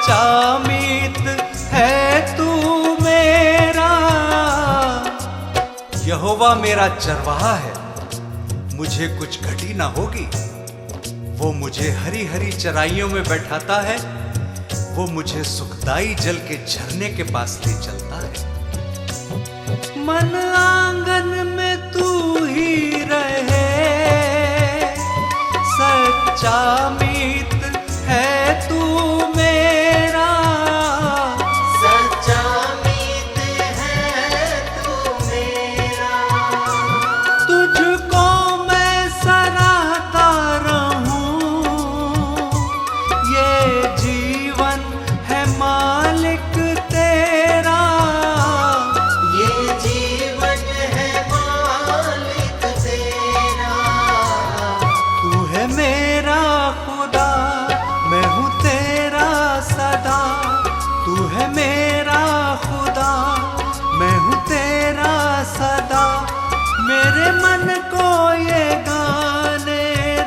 सच्चा मीत है तू मेरा। यहोवा मेरा चरवाहा है, मुझे कुछ घटी ना होगी। वो मुझे हरी हरी चराइयों में बैठाता है, वो मुझे सुखदाई जल के झरने के पास ले चलता है। मन आंगन में तू ही रहे, सच्चा मीत है तू मेरा। सच्चा मीत है तू मेरा। तुझको मैं सराहता रहूं, ये जीवन है मालिक तेरा। ये जीवन है मालिक तेरा। तू है मेरा खुदा, मैं हूँ तेरा सदा। तू है मेरा खुदा, मैं हूँ तेरा सदा। मेरे मन को ये गाने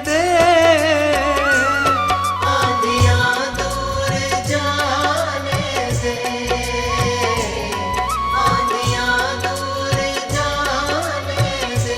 दे, आंधियाँ दूर जाने दे। आंधियाँ दूर जाने दे।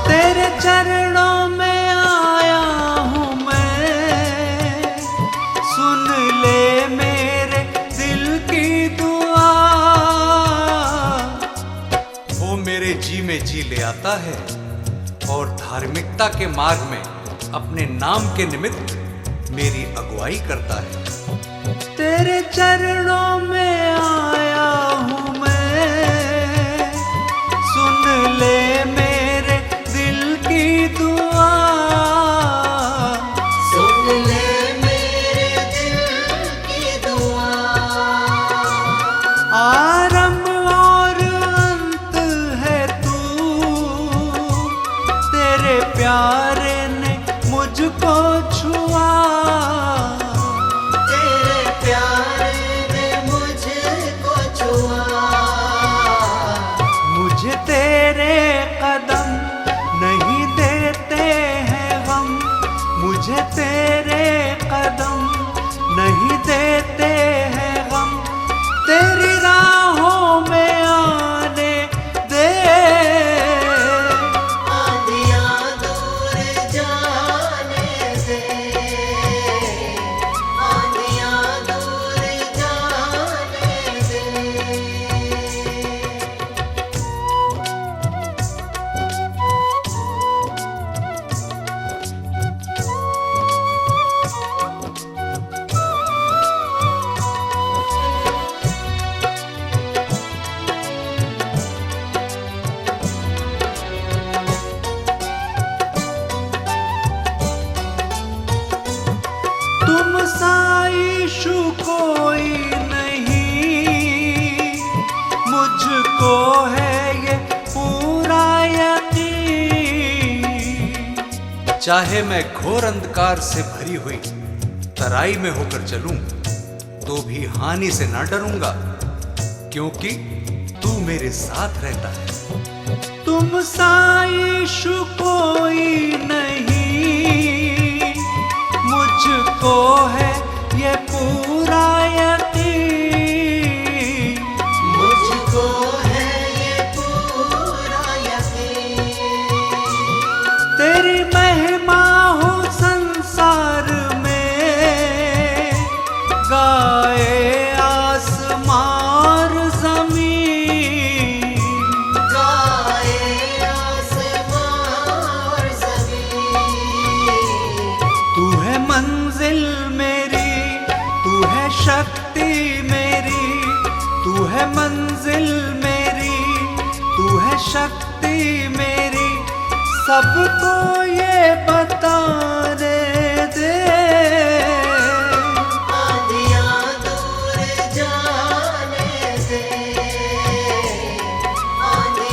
तेरे चरणों में आया हूँ मैं, सुन ले मेरे दिल की दुआ। वो मेरे जी में जी ले आता है और धार्मिकता के मार्ग में अपने नाम के निमित्त मेरी अगुवाई करता है। तेरे चरणों में आया हूँ मैं, सुन ले मेरे दिल की दुआ। सुन ले मेरे दिल की दुआ। आरंभ और अंत है तू, तेरे प्यारे ने मुझको छुआ। तेरे प्यार ने मुझको छुआ। मुझे तेरे कदम नहीं देते हैं गम, मुझे तेरे कदम नहीं देते हैं गम। तेरी राहों में आने दे, आंधियाँ दूर जाने दे। आंधियाँ दूर जाने दे। तुम सा यीशु कोई नहीं, मुझको है ये पूरा यकीन। चाहे मैं घोर अंधकार से भरी हुई तराई में होकर चलूं, तो भी हानि से ना डरूंगा, क्योंकि तू मेरे साथ रहता है। तुम सा यीशु कोई नहीं, मुझको है ये पूरा यकीन। मुझको है ये पूरा यकीन। तेरी महिमा हो संसार में, गाए आसमां और ज़मीन। गाए आसमां और ज़मीन। तू है मंजिल मेरी, तू है शक्ति मेरी। तू है मंजिल मेरी, तू है शक्ति मेरी। सबको ये बताने दे, आंधियाँ दूर जाने दे। आंधियाँ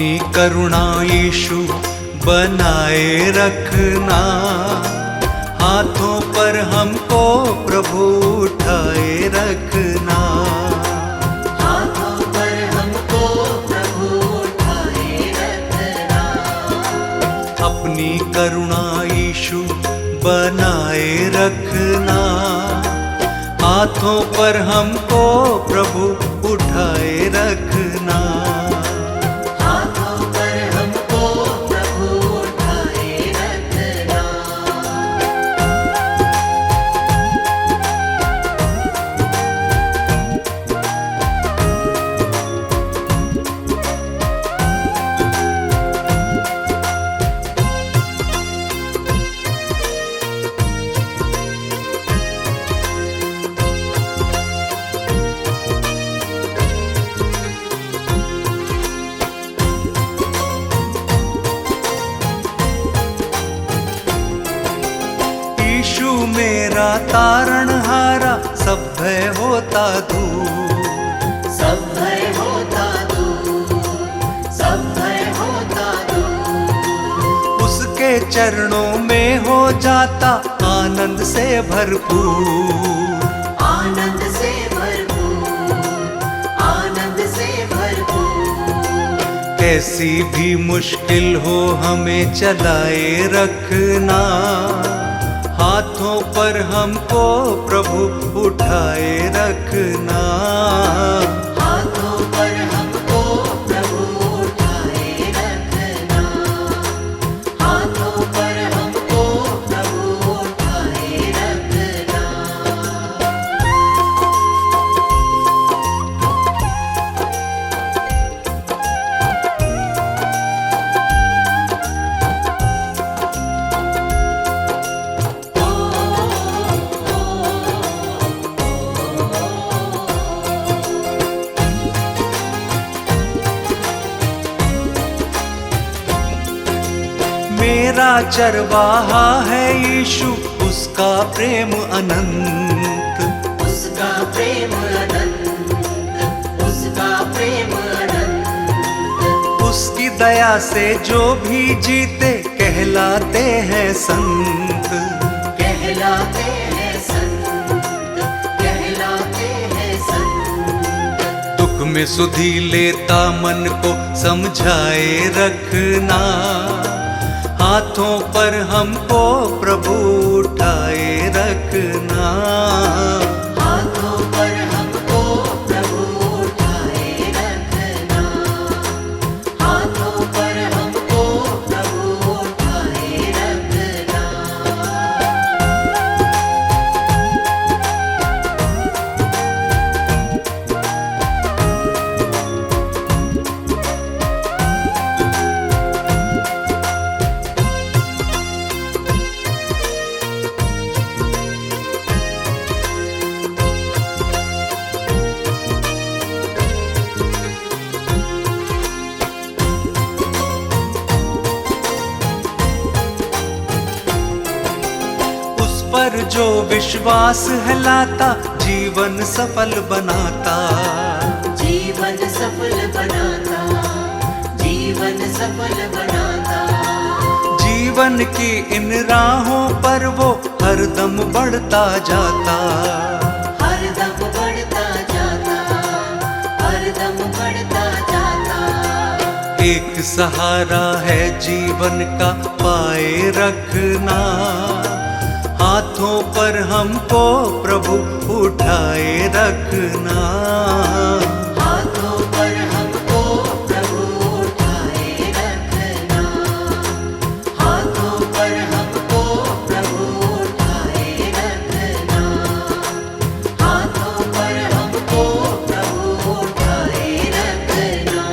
अपनी करुणा यीशु बनाए रखना, हाथों पर हमको प्रभु उठाए रखना। हाथों पर हमको प्रभु उठाए रखना। अपनी करुणा यीशु बनाए रखना, हाथों पर हमको प्रभु उठाए रखना। हाथों पर हमको प्रभु उठाए रखना। यीशु मेरा तारणहारा, सब भय होता दूर। सब भय होता दूर, सब भय होता दूर। उसके चरणों में हो जाता आनंद से भरपूर। आनंद से भरपूर, आनंद से भरपूर। कैसी भी मुश्किल हो हमें चलाए रखना, हाथों पर हमको प्रभु उठाए रखना। हाथों पर हमको प्रभु उठाए रखना। हाथों पर हमको प्रभु उठाए रखना। मेरा चरवाहा है यीशु, उसका प्रेम अनंत। उसका प्रेम अनंत, उसका प्रेम अनंत। उसकी दया से जो भी जीते कहलाते हैं संत। कहलाते हैं संत, कहलाते हैं संत। दुख में सुधि लेता मन को समझाए रखना, हाथों पर हमको प्रभु उठाए रखना। हाथों पर हमको प्रभु उठाए रखना। हाथों पर हमको प्रभु उठाए रखना। पर जो विश्वास है लाता, जीवन सफल बनाता। जीवन सफल बनाता, जीवन सफल बनाता। जीवन की इन राहों पर वो हरदम बढ़ता जाता। हरदम बढ़ता जाता, हरदम बढ़ता जाता। एक सहारा है जीवन का पाए रखना, हाथों पर हमको प्रभु उठाए रखना। हाथों पर हमको प्रभु उठाए रखना। हाथों पर हमको प्रभु उठाए रखना। हाथों पर हमको प्रभु उठाए रखना।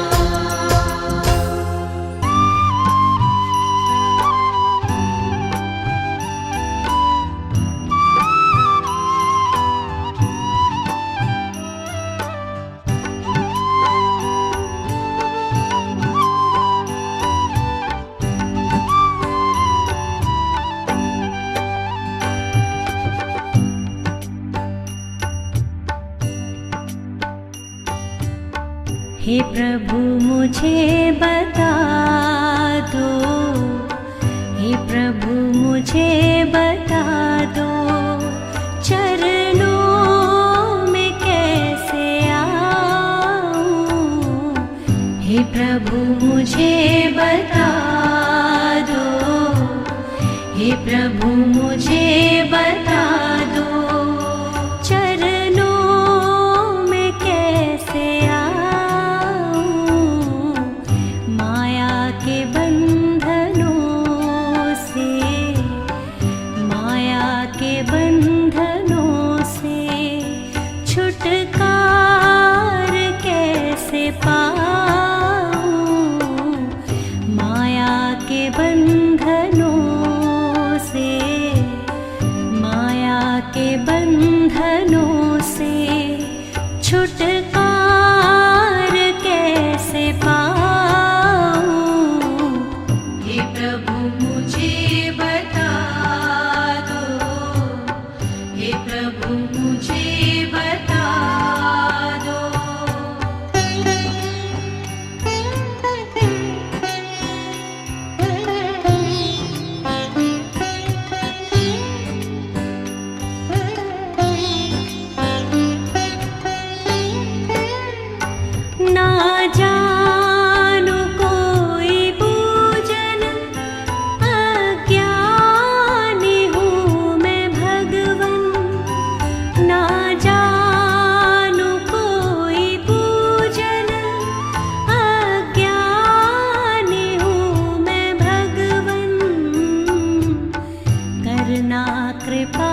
हे प्रभु मुझे बता दो, हे प्रभु मुझे बता दो, चरणों में कैसे आऊं। हे प्रभु मुझे बता दो, हे प्रभु मुझे बता दो, चरणों में कैसे आऊं। माया के बंधनों से, माया के बंधनों से छुटकार कैसे पाऊं। माया के बंधनों से, माया के बंधनों से छुटकार कैसे पाऊं। हे प्रभु मुझे बता दो, हे प्रभु मुझे बता दो। ना जानू कोई पूजन, अज्ञानी हूँ मैं भगवन। ना जानू कोई पूजन, अज्ञानी हूँ मैं भगवन। करना कृपा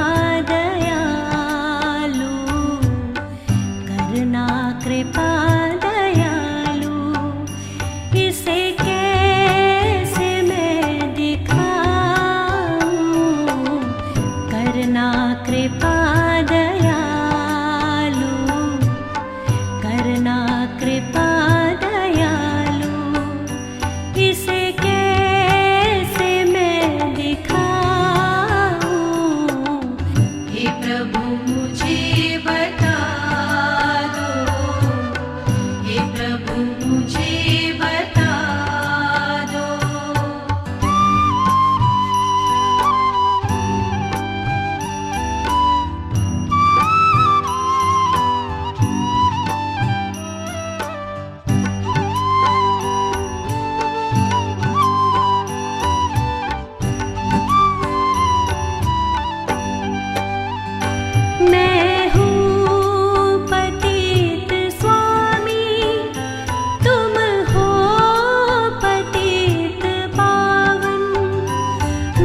दयालु, करना कृपा दयालु, इसे कैसे मैं दिखाऊं। करना कृपा दयालु, करना कृपा दयालु, इसे कैसे मैं दिखाऊं। हे प्रभु मुझे बता दो, हे प्रभु मुझे बता दो। मैं हूँ पतित स्वामी, तुम हो पतित पावन।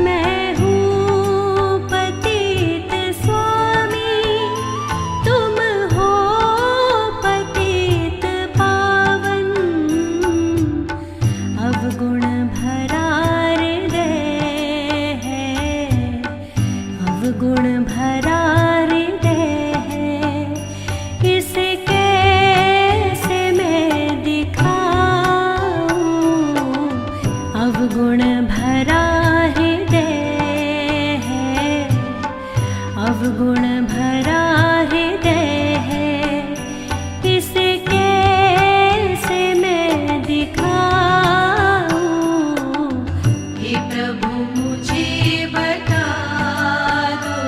मैं हूँ पतित स्वामी, तुम हो पतित पावन। अवगुण भरा हृदय है, अवगुण भरा हृदय है, इसे कैसे मैं दिखाऊं। अवगुण भरा हृदय है, अवगुण भरा हृदय है, इसे कैसे मैं दिखाऊं। हे प्रभु मुझे बता दो,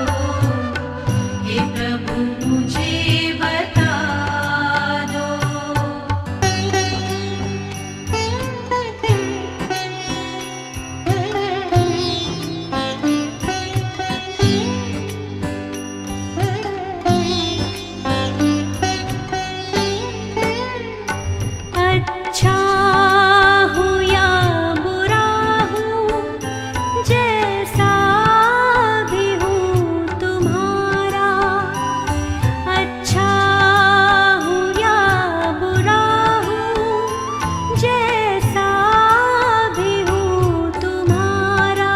हे प्रभु मुझे बता दो। अच्छा हूँ या बुरा हूँ, जैसा भी हूँ तुम्हारा। अच्छा हूँ या बुरा हूँ, जैसा भी हूँ तुम्हारा।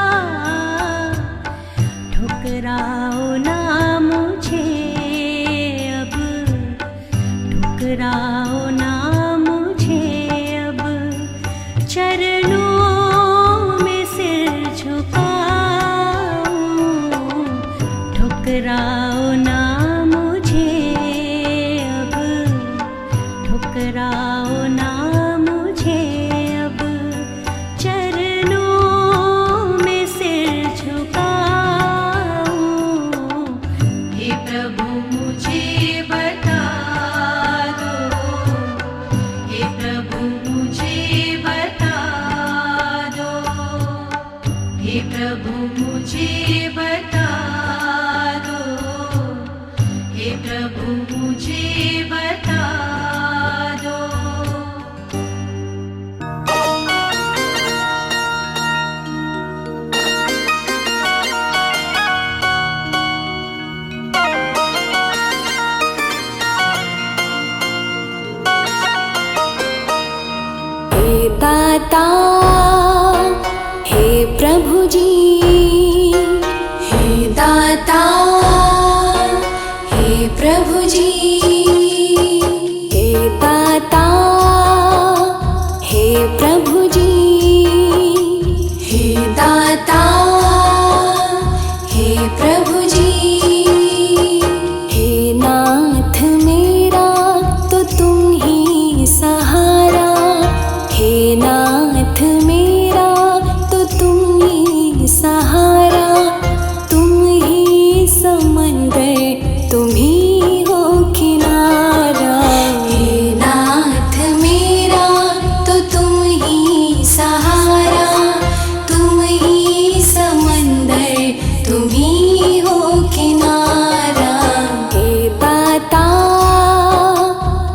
ठुकराओ ना मुझे अब, ठुकराओ ना मुझे अब, चरणों में सिर झुकाऊं। ठुकराओ ना मुझे अब, ठुकराओ ना मुझे बता दो, हे प्रभु मुझे बता दो, हे प्रभु मुझे बता दो, हे प्रभु मुझे बता दो। दाता हे प्रभु जी, हे दाता हे प्रभु जी, हे दाता हे प्रभु जी, हे दाता हे प्रभु जी। हे नाथ मेरा तो तुम ही सहारा, हे नाथ मेरा तो तुम ही सहारा, तुम ही समंदर तुम ही हो किनारा। हे नाथ मेरा तो तुम ही सहारा, तुम ही समंदर तुम ही हो किनारा। हे दाता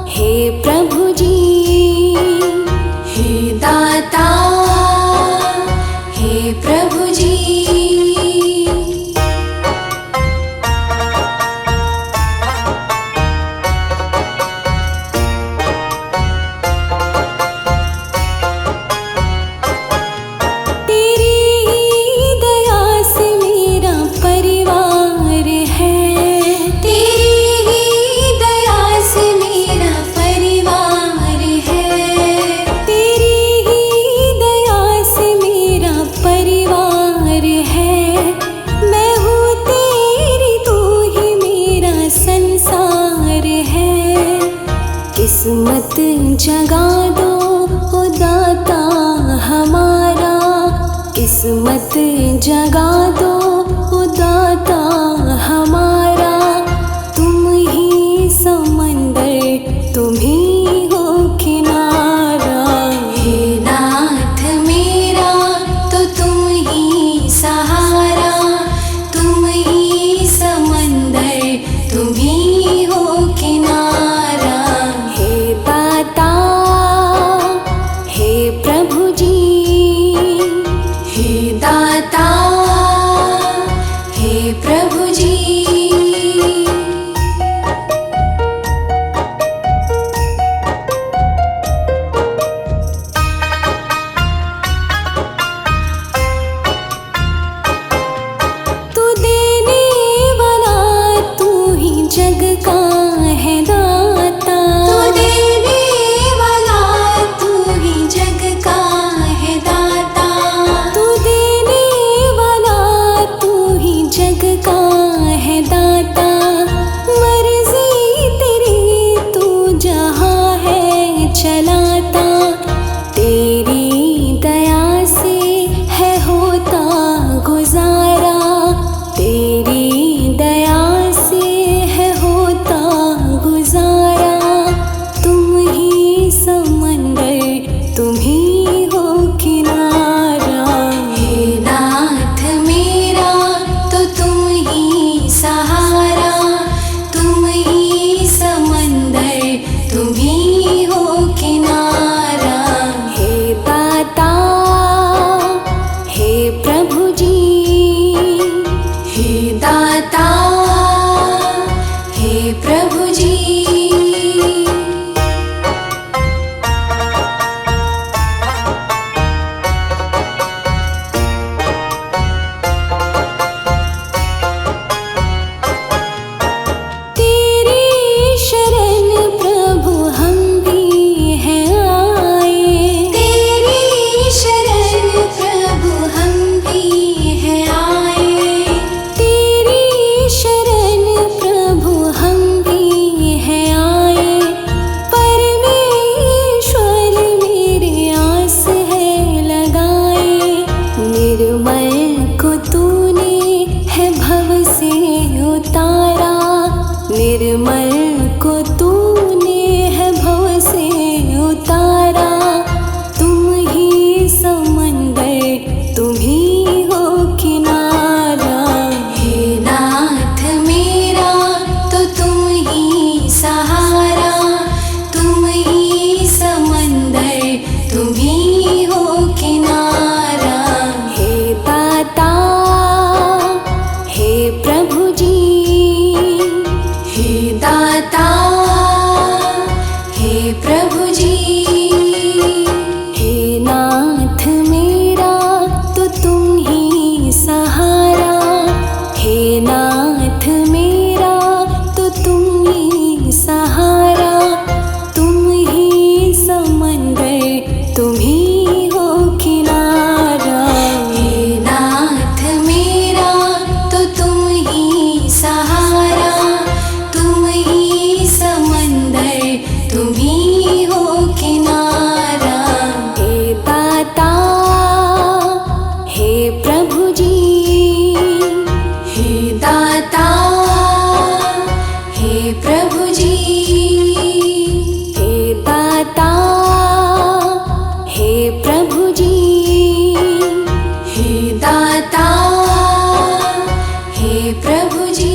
हे प्रभु जी, हे दाता हे प्रभु जी। तेरी ही दया से मेरा परिवार है, तेरी ही दया से मेरा परिवार है, तेरी ही दया से मेरा परिवार है। मैं हूँ तेरी, तू ही मेरा संसार है। किस्मत जगा दो ओ दाता हमारा, किस्मत जगा दो ओ दाता हमारा। तुम ही समंदर तुम ही हो किनारा। हे नाथ मेरा तो तुम ही सहारा, तुम ही समंदर तुम ही हो किनारा। हे दाता हे प्रभु जी, हे दाता निर्मल को तूने है भव से उतारा। तुम ही समंदर तुम ही हो किनारा। हे नाथ मेरा तो तुम ही सहारा। तुम ही समंदर तुम ही हो किनारा। हे दाता हे प्रभु जी, हे दाता हे प्रभु जी। हे नाथ मेरा तो तुम ही सहारा। हे नाथ मेरा तो तुम ही सहारा। तुम ही समंदर तुम ही हो किनारा। हे नाथ मेरा तो तुम ही सहारा। तुम ही समंदर तुम ही हो किनारा। हे दाता हे प्रभु जी, हे दाता हे प्रभु जी। हे दाता हे प्रभु जी, हे दाता हे प्रभु जी।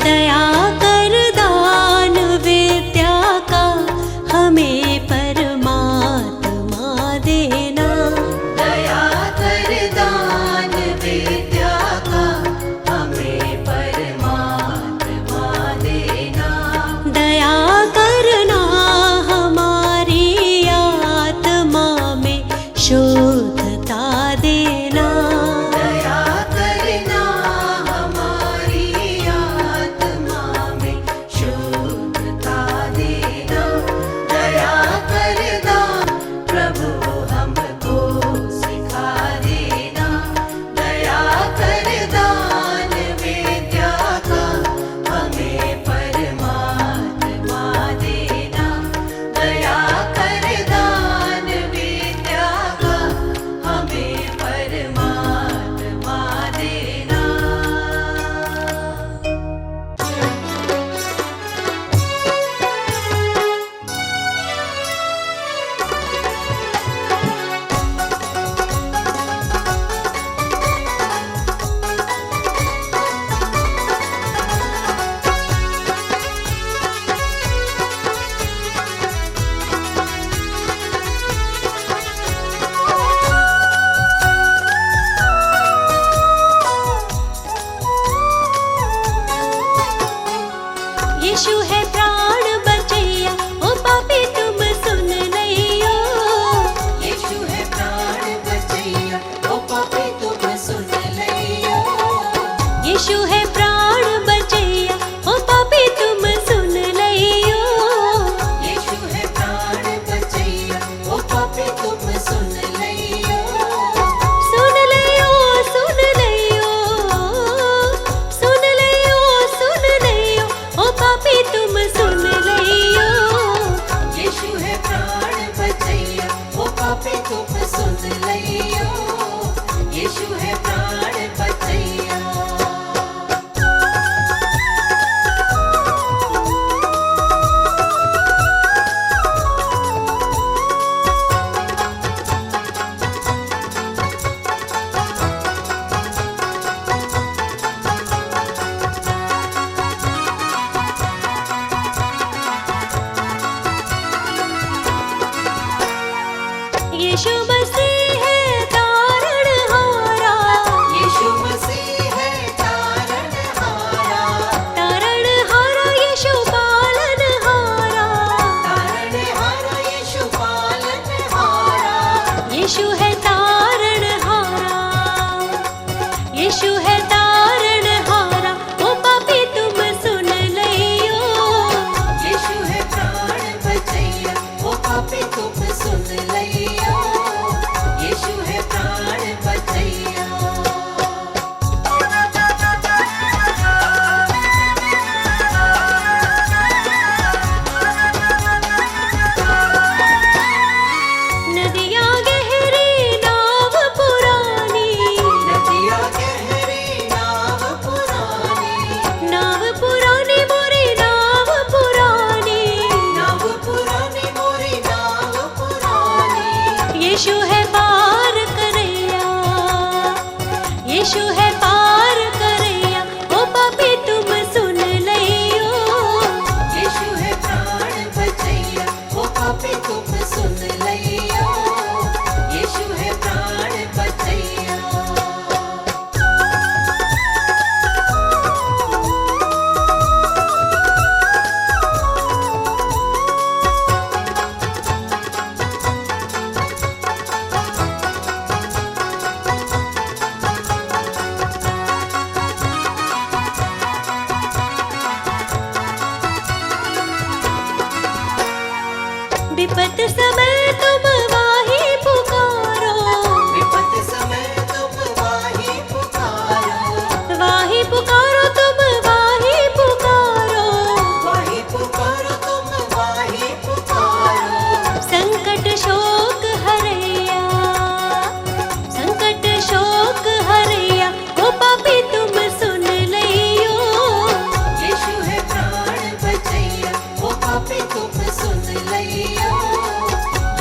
दया कर दान विद्या का हमें परमात्मा देना। दया कर दान विद्या का हमें परमात्मा देना। दया करना हमारी आत्मा में शुद्धता देना। दया करना हमारी आत्मा में शुद्धता देना। दया कर दान प्रभु हमको सिखा देना। दया कर दान विद्या का हमें परमात्मा देना। दया कर दान विद्या का हमें परमात्मा देना। यीशु है प्राण बचैया, ओ पापी तुम सुन लियो। यीशु है प्राण बचैया, ओ पापी तुम सुन लियो। यीशु है प्राण बचैया, ओ पापी तुम सुन लियो। यीशु है प्राण बचैया, ओ पापी तुम सुन लियो। सुन लियो सुन लियो सुन लियो सुन लियो, ओ पापी तुम सुन लियो। यीशु है प्राण बचैया, ओ पापी तुम सुन लियो। यीशु है प्राण बचैया। यीशु मसीह है तारणहारा। यीशु मसीह है तारणहारा। तारणहारा यीशु पालनहारा। तारणहारा यीशु पालनहारा। यीशु है तारणहारा। यीशु है तारणहारा, ओ पापी तुम सुन लियो। यीशु है प्राण बचैया, ओ पापी तुम सुन समय तुम वाही पुकारो, विपत्ति समय तुम वाही पुकारो, वाही पुकारो तुम वाही पुकारो। वाही पुकारो तुम वाही पुकारो। संकट शोक हरैया, संकट शोक हरैया, ओ पापी तुम सुन लइयो। यीशु है प्राण बचैया, ओ पापी तुम सुन लइयो।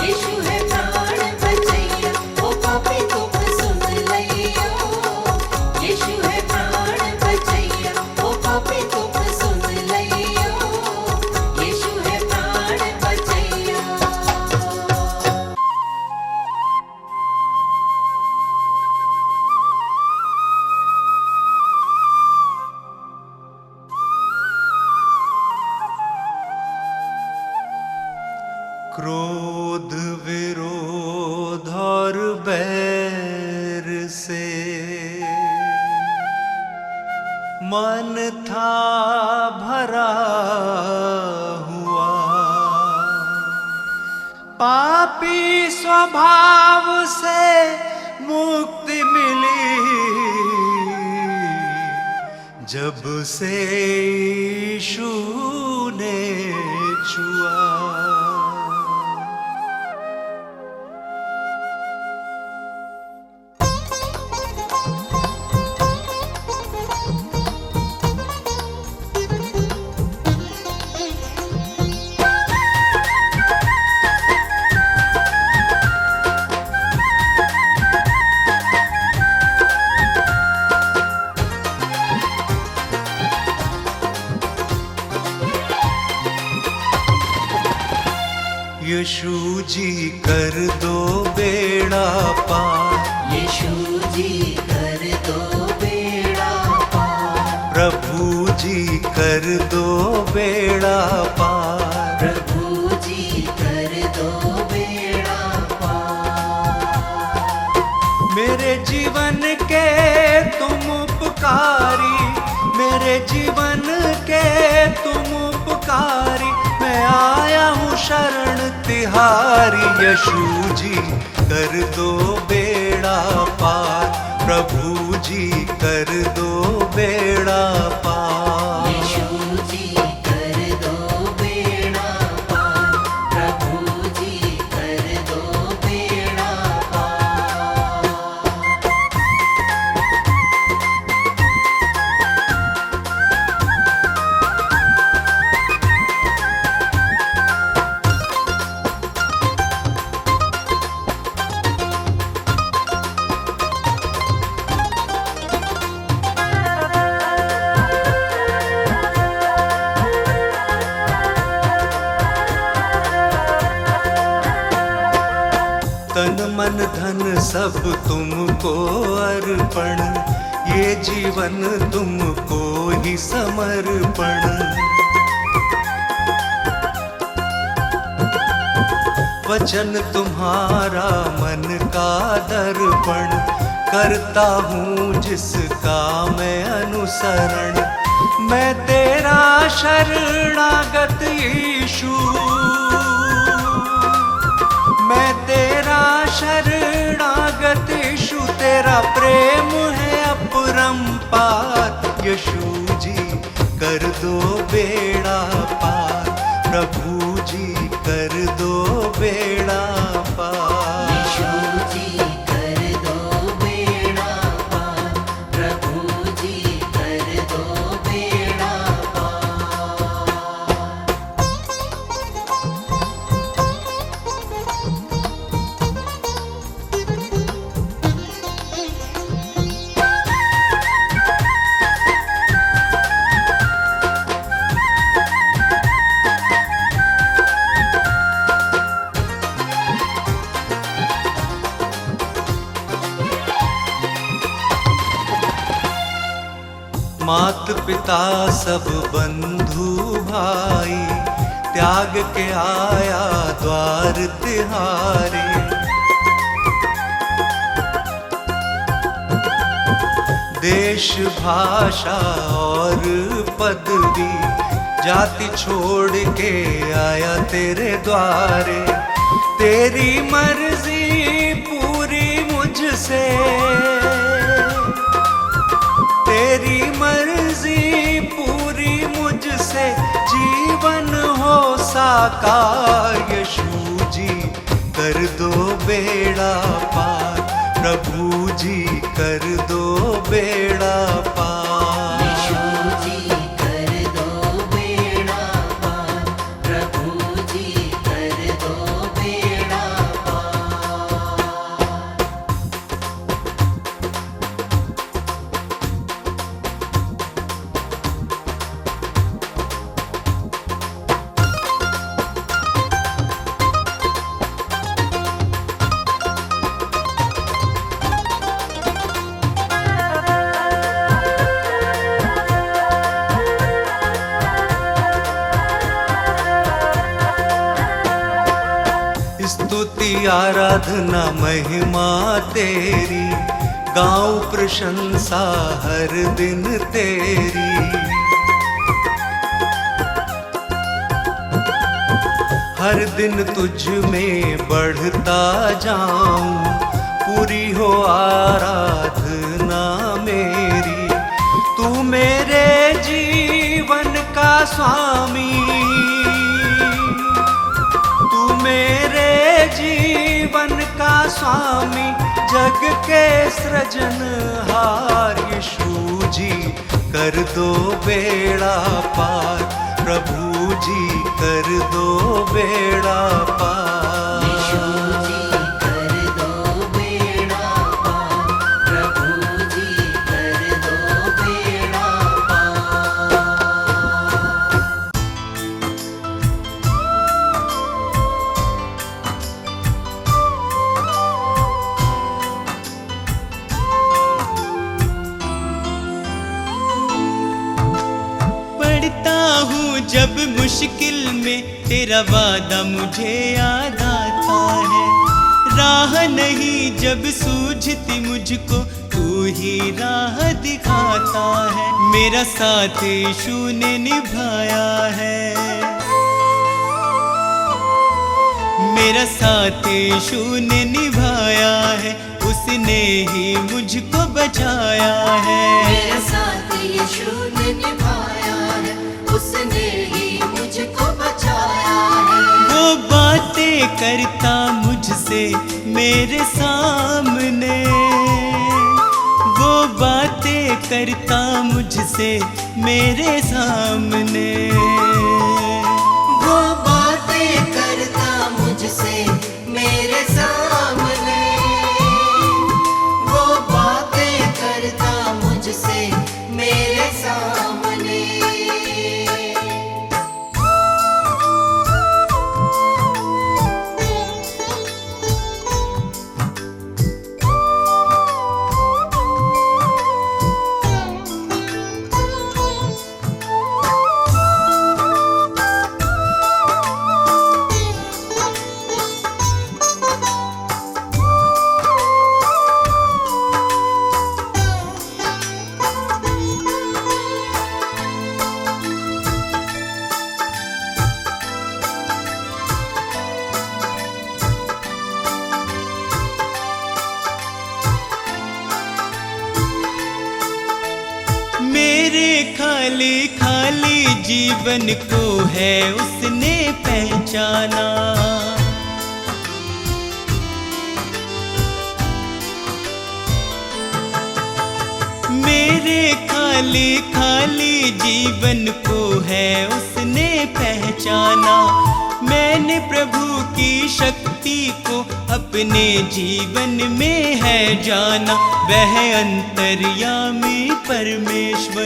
यीशु है प्राण बचैया, ओ पापी तुम सुन लइयो। यीशु है प्राण बचैया, ओ पापी तुम सुन लइयो। यीशु है प्राण बचैया। क्रोध विरोध और बैर से मन था भरा हुआ, पापी स्वभाव से मुक्ति मिली जब से यीशु ने छुआ। यीशु जी कर दो बेड़ा पार, यीशु जी कर दो बेड़ा पार। प्रभु जी कर दो बेड़ा पार, प्रभु जी कर दो बेड़ा पार। मेरे जीवन के तुम उपकारी, मेरे जीवन के तुम उपकारी, मैं आया हूँ शरण तिहारी। यीशु जी कर दो बेड़ा पार, प्रभु जी कर दो बेड़ा पार। यीशु जी कर दो बेड़ा पार। प्रभु जी कर दो बेड़ा पार। तन मन धन सब तुमको अर्पण, ये जीवन तुमको ही समर्पण। वचन तुम्हारा मन का दर्पण, करता हूँ जिसका मैं अनुसरण। मैं तेरा शरणागत यीशु, मैं तेरा शरणागत यीशु, तेरा प्रेम है अपरंपार। यीशु जी कर दो बेड़ा पार, प्रभु जी कर दो बेड़ा पार। यीशु जी कर दो बेड़ा पार। प्रभु जी कर दो बेड़ा पार। मात पिता सब बंधु भाई, त्याग के आया द्वार तिहारे। देश भाषा और पदवी, जाति छोड़ के आया तेरे द्वारे। तेरी मर्जी पूरी मुझसे, तेरी मर्जी पूरी मुझसे, जीवन हो साकार। यीशु जी कर दो बेड़ा पार, प्रभु जी कर दो बेड़ा पार। यीशु जी कर दो बेड़ा पार, प्रभु जी कर दो बेड़ा पार। स्तुति आराधना महिमा तेरी, गाऊं प्रशंसा हर दिन तेरी। हर दिन तुझ में बढ़ता जाऊं, पूरी हो आराधना मेरी। तू मेरे जीवन का स्वामी, तू मेरे जीवन का स्वामी, जग के सृजनहार। यीशु जी कर दो बेड़ा पार, प्रभु जी कर दो बेड़ा पार। यीशु जी कर दो बेड़ा पार, प्रभु जी कर दो बेड़ा पार। पढ़ता हूँ जब मुश्किल में, तेरा वादा मुझे याद आता है। राह नहीं जब सूझती मुझको, तू ही राह दिखाता है। मेरा साथ यीशु ने निभाया है, मेरा साथ यीशु ने निभाया है। उसने ही मुझको बचाया है। मेरा साथ यीशु ने निभाया है, उसने ही मुझको बचाया है। वो बातें करता मुझसे मेरे सामने, वो बातें करता मुझसे मेरे सामने। वो बातें करता मुझसे मेरे सामने, वो बातें करता मुझसे मेरे सामने। मेरे खाली खाली जीवन को है उसने पहचाना। मेरे खाली खाली जीवन को है उसने पहचाना। मैंने प्रभु की शक्ति को अपने जीवन में है जाना। वह अंतर्यामी परमेश्वर,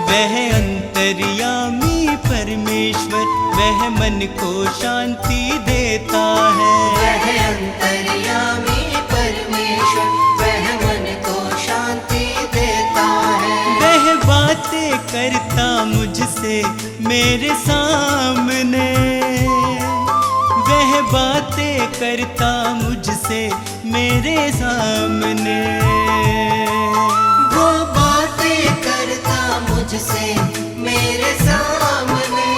वह अंतर्यामी परमेश्वर, वह मन को शांति देता है। वह अंतर्यामी परमेश्वर, वह मन को शांति देता है। वह बातें करता मुझसे मेरे सामने, वह बातें करता मुझसे मेरे सामने। वो बातें करता मुझसे मेरे सामने,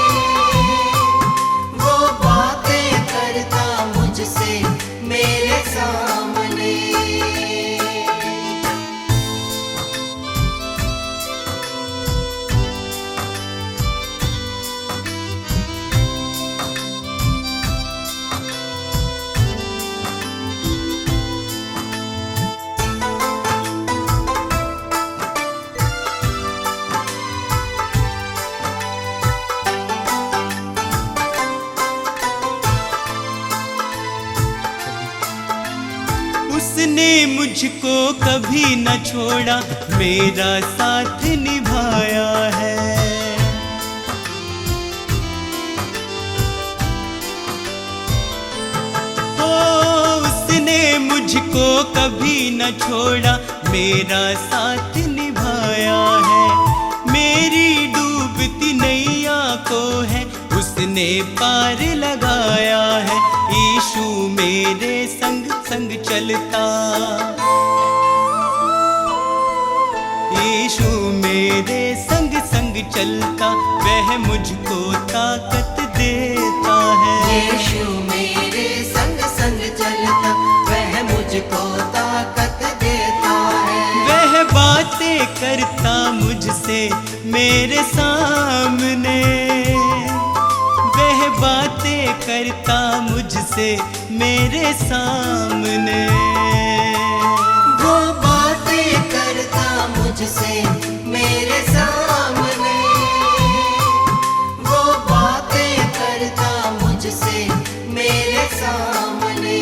उसने मुझको कभी न छोड़ा, मेरा साथ निभाया है। उसने मुझको कभी न छोड़ा, मेरा साथ निभाया है। मेरी डूबती नैया को है उसने पार लगाया है। यीशु मेरे संग संग चलता, यीशु मेरे संग संग चलता, वह मुझको ताकत देता है। यीशु मेरे संग संग चलता, वह मुझको ताकत देता है। वह बातें करता मुझसे मेरे सामने, वह बातें करता मुझसे मेरे सामने। वो बातें करता मुझसे मेरे सामने, वो बातें करता मुझसे मेरे सामने।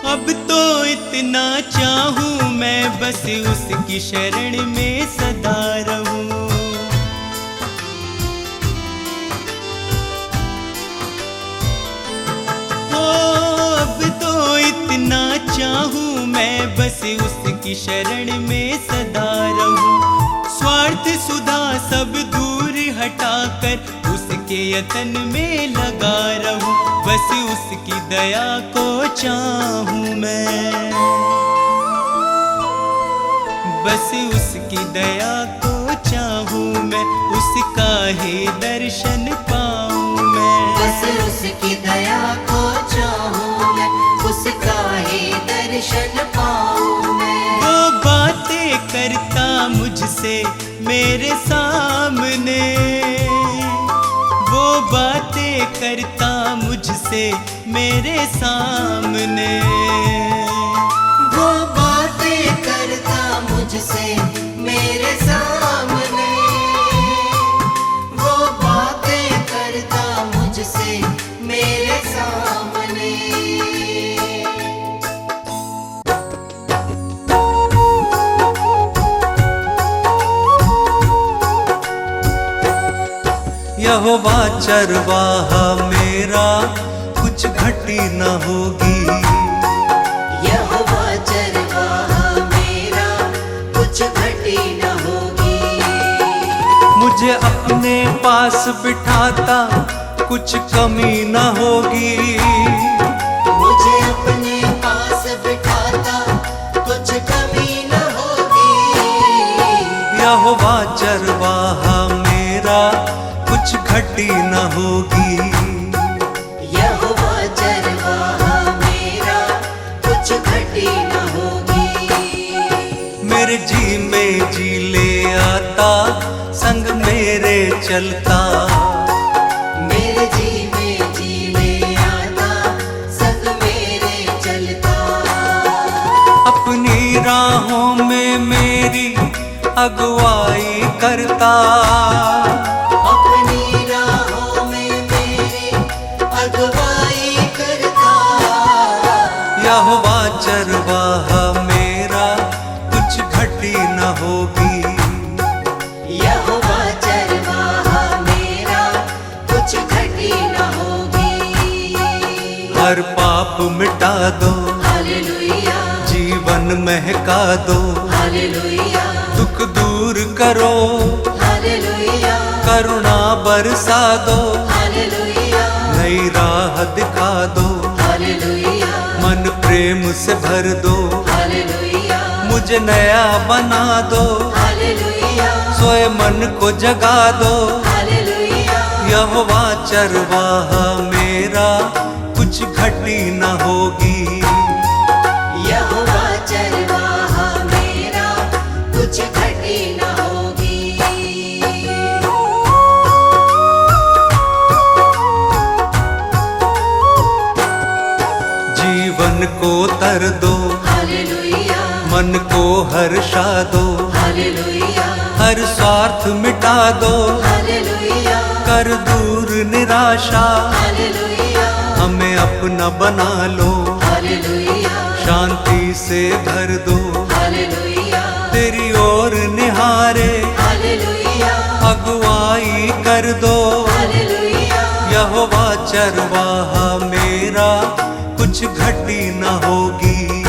अब तो इतना चाहूं मैं, बस उसकी शरण में सदा रहूं। अब तो इतना चाहूं मैं, बस उसकी शरण में सदा रहूं। स्वार्थ सुधा सब दूर हटाकर उसके यतन में लगा रहूं। बस उसकी दया को चाहूं मैं, बस उसकी दया को चाहूं मैं, उसका ही दर्शन पाऊं मैं। बस उसकी दया को चाहूं मैं, उसका ही दर्शन पाऊं मैं। वो बातें करता मुझसे मेरे सामने, वो बातें करता मुझसे मेरे सामने। वो बातें करता मुझसे मेरे सामने, वो बातें करता मुझसे मेरे सामने। यहोवा चरवाहा मेरा, कुछ घटी न होगी। यहोवा चरवाहा मेरा, कुछ घटी न होगी। मुझे अपने पास बिठाता, कुछ कमी न होगी। मुझे अपने पास बिठाता, कुछ कमी न होगी। यहोवा चरवाहा मेरा, कुछ घटी न होगी। यहोवा चरवाहा मेरा, कुछ घटी न होगी। मेरे जी में जी ले आता, संग मेरे चलता। मेरे जी में जी ले आता, संग मेरे चलता। अपनी राहों में मेरी अगुवाई करता। अपनी राहों में मेरी अगुवाई करता। यहोवा चरवाहा मेरा, कुछ घटी न होगी। यहोवा चरवाहा मेरा, कुछ घटी न होगी। हर पाप मिटा दो, हालेलुया, जीवन महका दो। हालेलुया, दुख दूर करो, हालेलुया, करुणा बरसा दो। हालेलुया, नई राह दिखा दो, हालेलुया, मन प्रेम से भर दो। हालेलुया, मुझे नया बना दो, हालेलुया सोए मन को जगा दो। हालेलुया यहोवा चरवाहा मेरा, कुछ घटी न होगी। यहोवा चरवाहा मेरा, कुछ घटी न होगी। जीवन को तर दो, हालेलुया मन को हर्षा दो, हालेलुया हर स्वार्थ मिटा दो, हालेलुया कर दूर निराशा। हालेलुया हमें अपना बना लो, हालेलुया शांति से भर दो। हालेलुया तेरी ओर निहारे हालेलुया अगुवाई कर दो। हालेलुया यहोवा चरवाहा मेरा, कुछ घटी न होगी।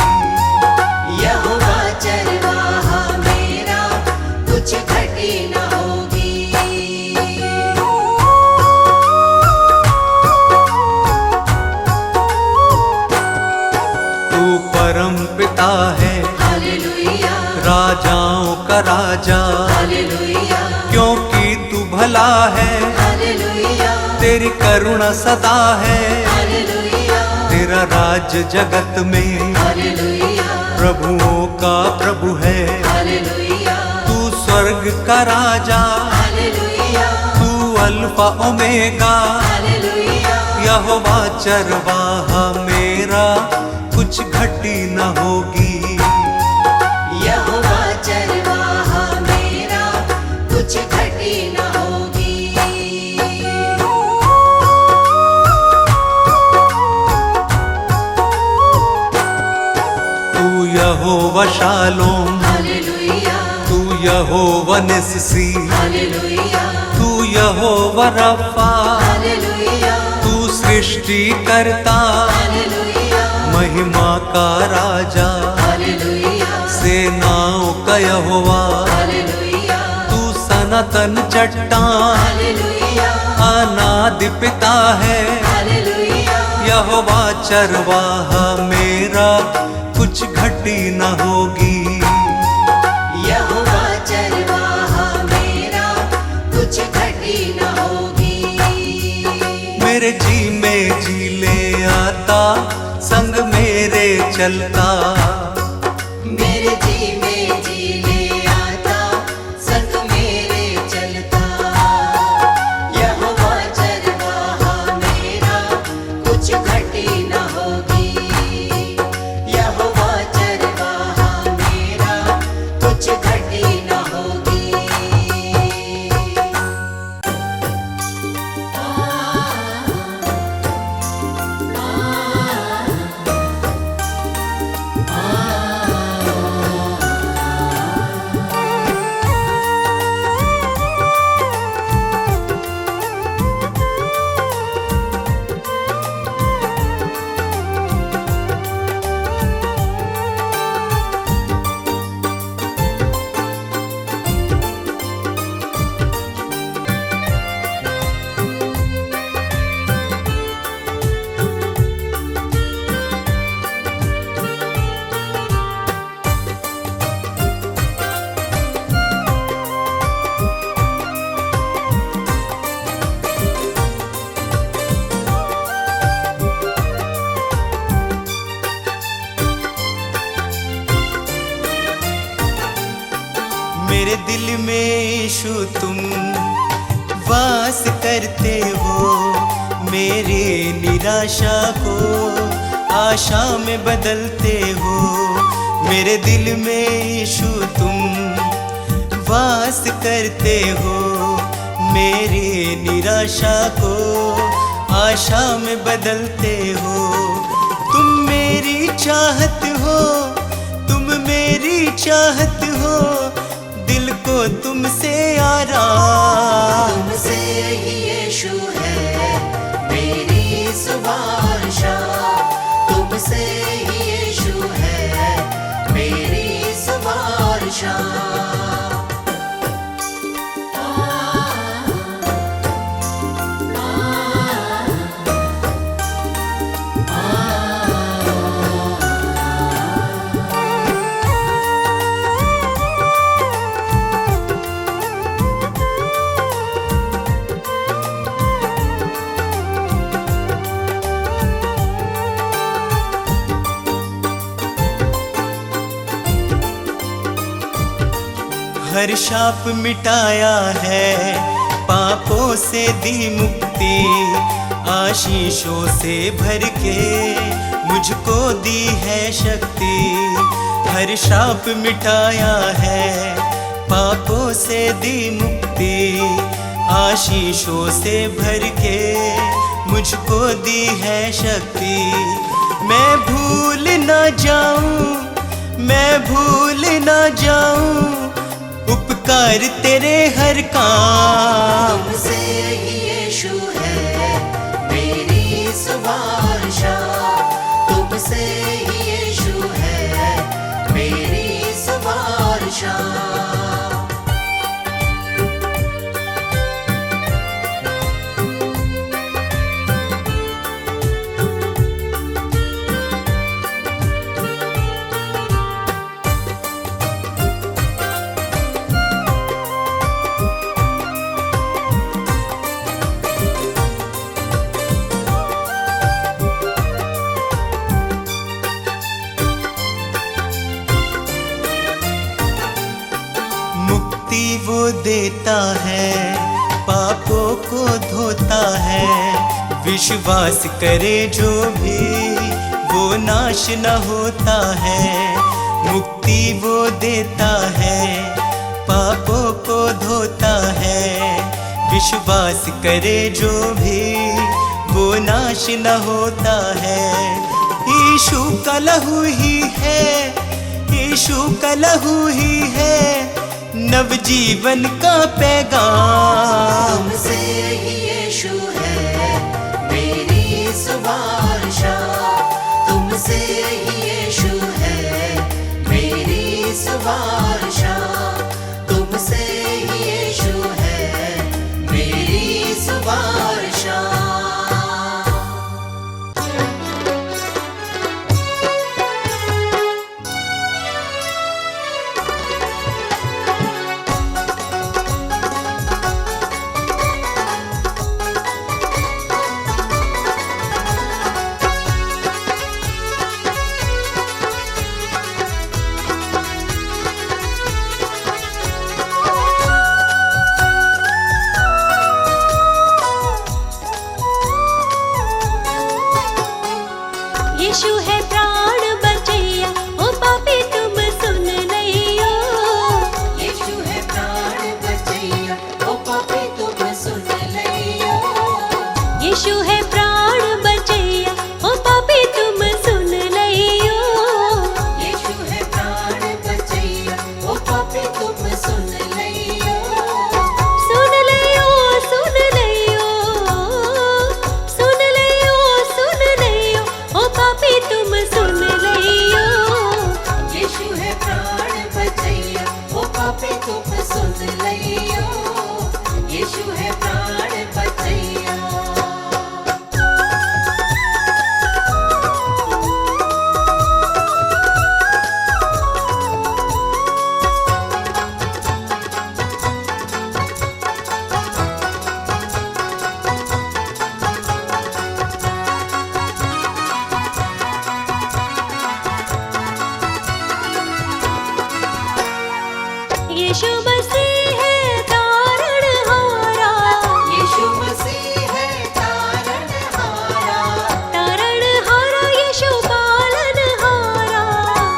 यहोवा चरवाहा मेरा, कुछ घटी न होगी। तू परम पिता है, हालेलुया राजाओं का राजा, हालेलुया क्योंकि तू भला है। हालेलुया तेरी करुणा सदा है, हालेलुया तेरा राज जगत में हालेलुया प्रभुओं का प्रभु है। हालेलुया तू स्वर्ग का राजा, हालेलुया तू अल्फा ओमेगा। हालेलुया यहोवा चरवाहा मेरा, कुछ घटी न होगी। यहोवा चरवाहा मेरा, कुछ घटी न होगी। तू यहोवा शालोम, हालेलुया तू यहोवा निस्सी, हालेलुया तू यहोवा रफा, हालेलुया तू सृष्टि करता, हालेलुया महिमा का राजा, हालेलुया सेनाओं का यहोवा। हालेलुया तू सनातन चट्टान, हालेलुया अनादि पिता है। हालेलुया यहोवा चरवाहा मेरा, कुछ घटी न होगी। यहोवा चरवाहा मेरा, कुछ घटी न होगी। मेरे जी में जी ले आता, संग मेरे चलता। मेरे जी में जी ले आता, संग मेरे चलता। यहोवा चरवाहा मेरा, कुछ घटी न होगी। यहोवा चरवाहा मेरा, कुछ घटी न होगी। मेरे दिल में यीशु तुम वास करते हो, मेरी निराशा को आशा में बदलते हो। मेरे दिल में यीशु तुम वास करते हो, मेरी निराशा को आशा में बदलते हो। तुम मेरी चाहत हो, तुम मेरी चाहत हो, दिल को तुमसे आराम। तुमसे ही यीशु है मेरी सुभाषा, तुमसे ही यीशु है मेरी सुभाषा। हर शाप मिटाया है, पापों से दी मुक्ति, आशीषों से भर के मुझको दी है शक्ति। हर शाप मिटाया है, पापों से दी मुक्ति, आशीषों से भर के मुझको दी है शक्ति। मैं भूल ना जाऊं, मैं भूल ना जाऊं उपकार तेरे हर काम। तुमसे ही यीशु है मेरी सुबह शाम, तुमसे ही यीशु है मेरी सुबह शाम। वो देता है, पापों को धोता है, विश्वास करे जो भी वो नाश न होता है। मुक्ति वो देता है, पापों को धोता है, विश्वास करे जो भी वो नाश न होता है। यीशु का लहू ही है, यीशु का लहू ही है नवजीवन का पैगाम। तुमसे ही यीशु है मेरी सुबह शाम, तुमसे ही यीशु है मेरी सुबह शाम, तुमसे ही यीशु है मेरी सुबह शाम। यीशु है प्राण बचैया, ओ पापी तुम सुन लियो। यीशु है प्राण बचैया, ओ पापी तुम सुन लियो। यीशु है प्राण बचैया, ओ पापी तुम सुन लियो। यीशु है प्राण बचैया, ओ पापी तुम सुन लियो। सुन लियो, सुन लियो, सुन लियो, सुन लियो, ओ पापी तुम सुन लियो। यीशु है प्राण बचैया, ओ पापी तुम सुन लियो। यीशु है प्राण बचैया। यीशु मसीह है तारणहारा, यीशु मसीह है तारणहारा, तारणहारा यीशु पालनहारा।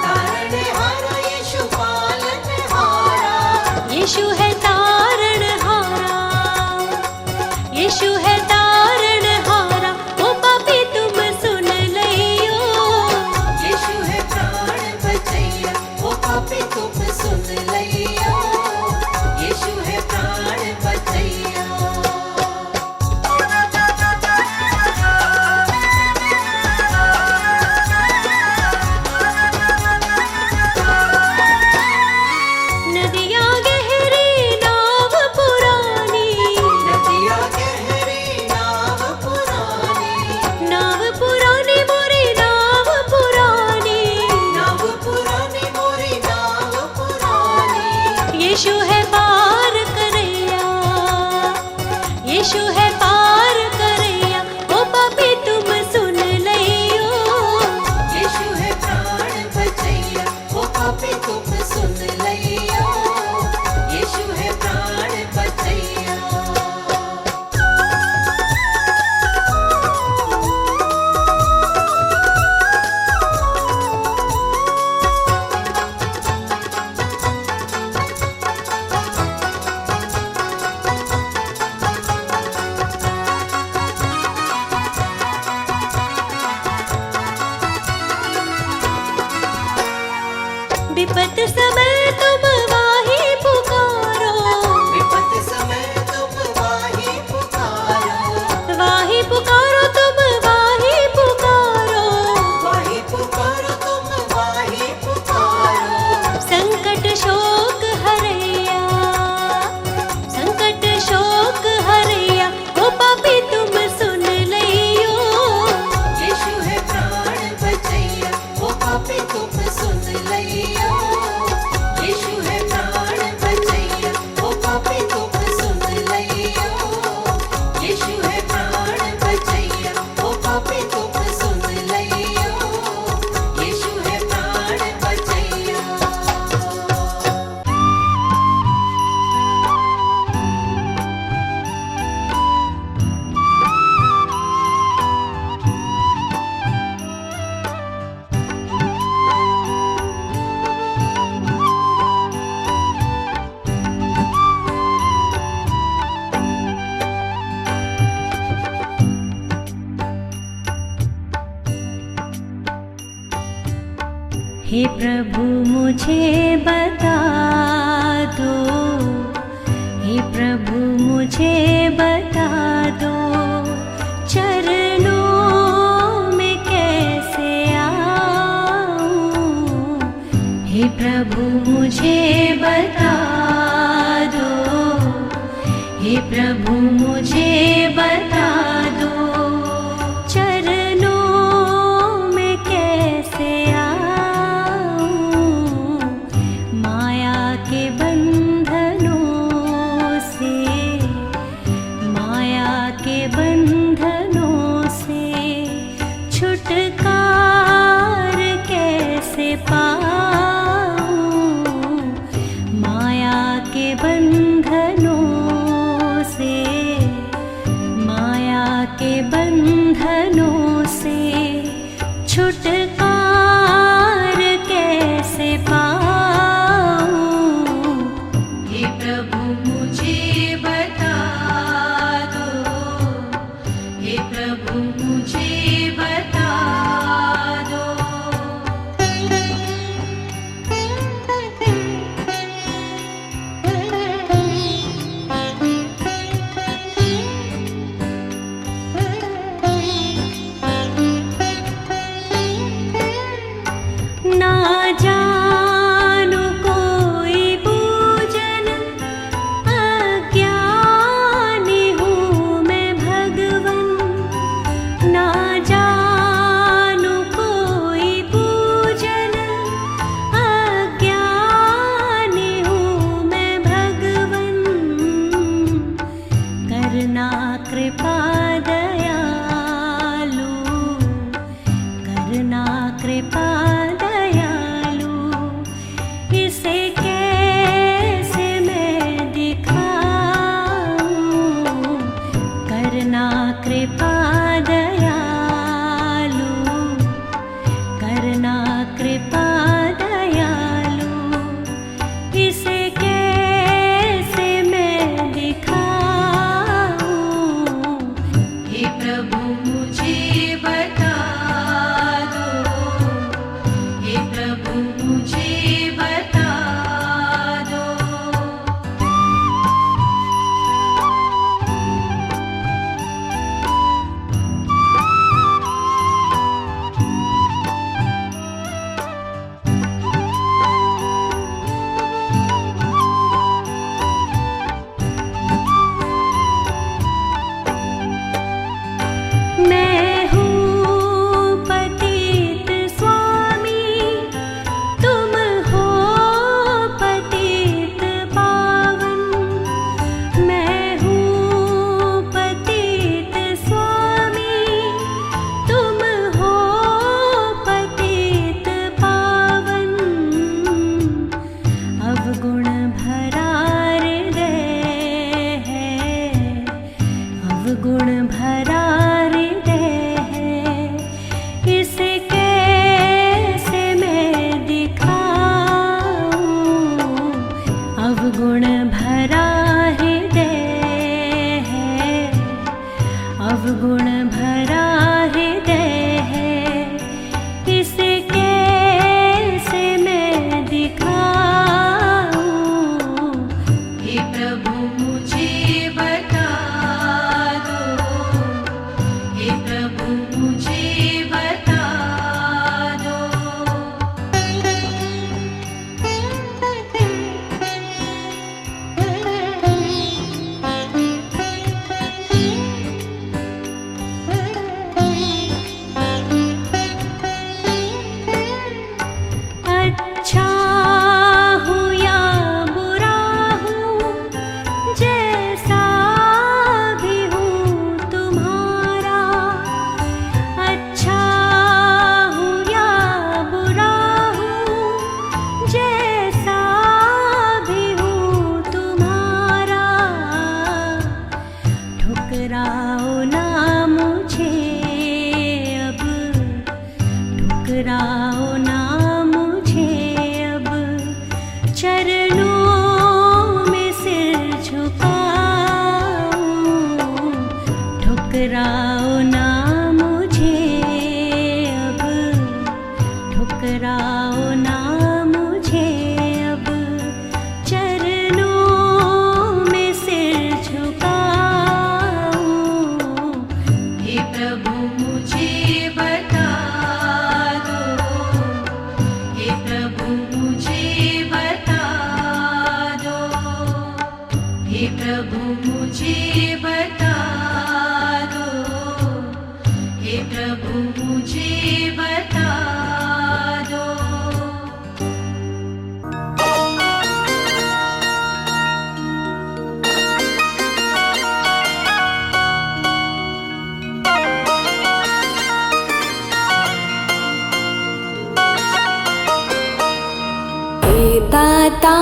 तारणहारा यीशु पालनहारा। यीशु है तारणहारा, यीशु है तारणहारा, ओ पापी तुम सुन लियो। यीशु है प्राण बचैया, ओ पापी तुम सुन लियो। विपत समय तुम वाही पुकारो, विपत समय तुम वाही पुकारो, वाही पुकारो तुम वाही पुकारो, वाही पुकारो तुम वाही पुकारो। संकट शोक हरैया, संकट शोक हरैया, ओ पापी तुम सुन लइयो। यीशु है प्राण बचैया, ओ पापी तुम सुन लइयो। यीशु है प्राण बचैया, ओ पापी तुम सुन लइयो। यीशु है प्राण बचैया, ओ पापी तुम सुन लइयो। यीशु है प्राण बचैया। हे प्रभु मुझे बता दो, हे प्रभु मुझे बता दो, चरणों में कैसे आऊं। हे प्रभु मुझे बता दो, हे प्रभु मुझे बता दो, चरणों में कैसे आऊं। माया के बंधनों से, माया के बंधनों से छुटकार कैसे पाऊं। माया के बंधनों से, माया के बंधनों से छुटकार कैसे पाऊं। हे प्रभु मुझे बता दो, हे प्रभु मुझे बता दो। ना जानू कोई पूजन, अज्ञानी हूँ मैं भगवन। ना जानू कोई पूजन, अज्ञानी हूँ मैं भगवन। करना कृपा दयालु, करना कृपा दयालु, इसे कैसे मैं दिखाऊं। करना कृपा दयालु, करना कृपा दयालु, इसे कैसे मैं दिखाऊं। हे प्रभु मुझे बता दो, हे प्रभु मुझे बता दो। ठुकराओ ना मुझे, अब चरणों में सिर झुकाओ। हे प्रभु मुझे बता दो, हे प्रभु मुझे बता दो, हे प्रभु मुझे बता दो, हे प्रभु मुझे बता दो। हे दाता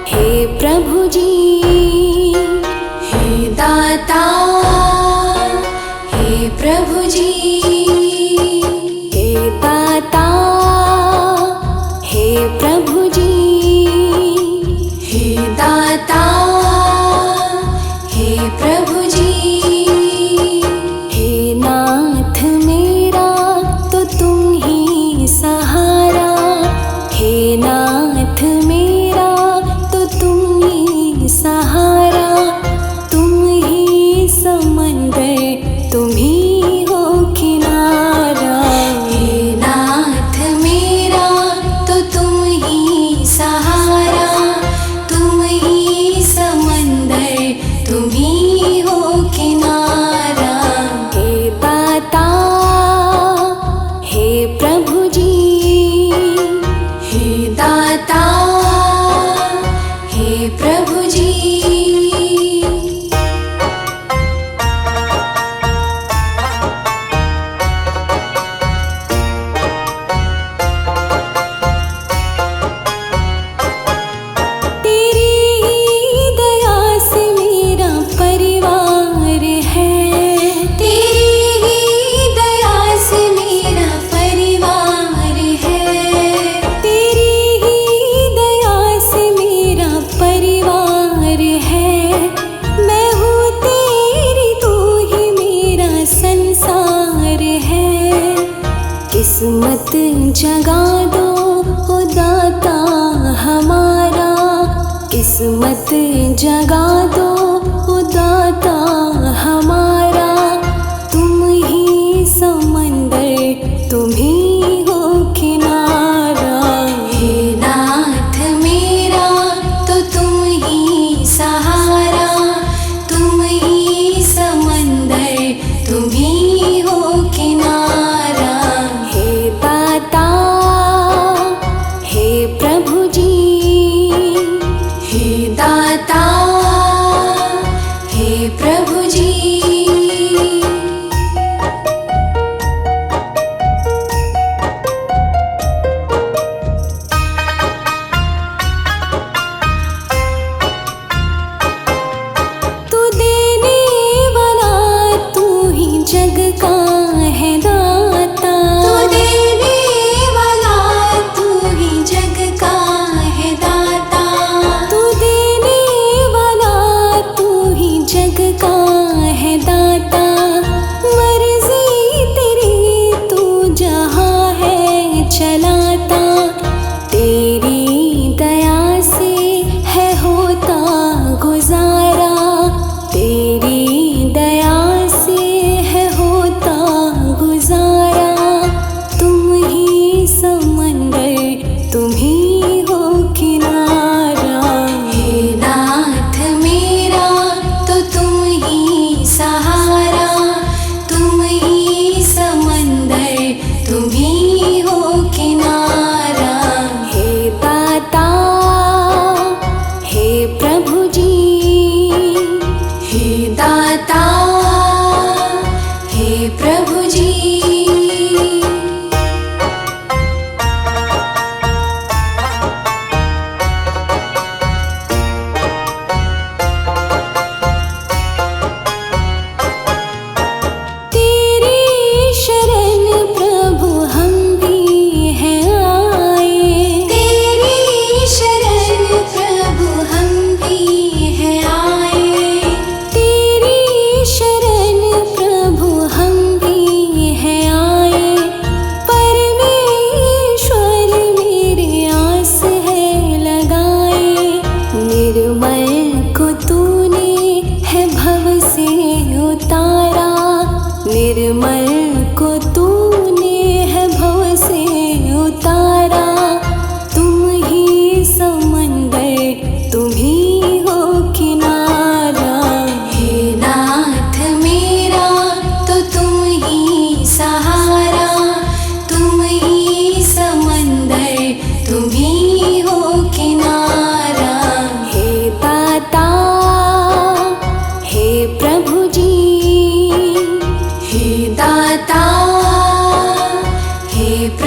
हे प्रभु जी, हे दाता हे प्रभु जी, हे दाता हे प्रभु जी, हे दाता हे प्रभु जी। हे नाथ मेरा तो तुम ही सहारा, हे नाथ मेरा तो तुम ही सहारा। तुम ही समंदर तुम ही हो किनारा, हे नाथ मेरा तो तुम ही सहारा। तुम ही समंदर तुम ही हो किनारा। हे दाता हे प्रभु जी, हे दाता हे प्रभु जी। तेरी ही दया से मेरा परिवार है, तेरी ही दया से मेरा परिवार है, तेरी ही दया से मेरा परिवार है। मैं हूँ तेरी, तू ही मेरा संसार है। किस्मत जगा दो ओ दाता हमारा, किस्मत जगा दो ओ दाता हमारा। तुम ही समंदर तुम ही हो किनारा, हे नाथ मेरा तो तुम ही सहारा। तुम ही समंदर तुम ही हो किनारा। हे दाता हे प्रभु जी, हे दाता हे प्रभु जी। तू देने वाला तू ही जग का है दाता, तू देने वाला तू ही जग का है दाता। तू देने वाला तू ही जग का है दाता। मर्जी तेरी तू जहाँ है चलाता, तेरी दया से है होता गुजारा। तेरी दया से है होता गुजारा। तुम ही समंदर तुम ही हो किनारा, हे नाथ मेरा तो तुम ही सहारा। तुम ही समंदर तुम ही हो किनारा।